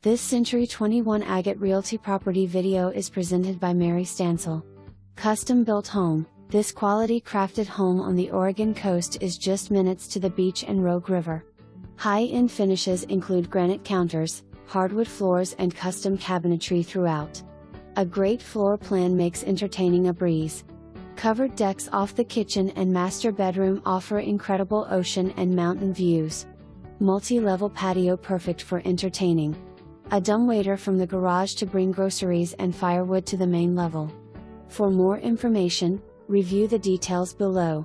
This Century 21 Agate Realty property video is presented by Mary Stansell. Custom built home. This quality crafted home on the Oregon coast is just minutes to the beach and Rogue River. High-end finishes include granite counters, hardwood floors and custom cabinetry throughout. A great floor plan makes entertaining a breeze. Covered decks off the kitchen and master bedroom offer incredible ocean and mountain views. Multi-level patio perfect for entertaining. A dumbwaiter from the garage to bring groceries and firewood to the main level. For more information, review the details below.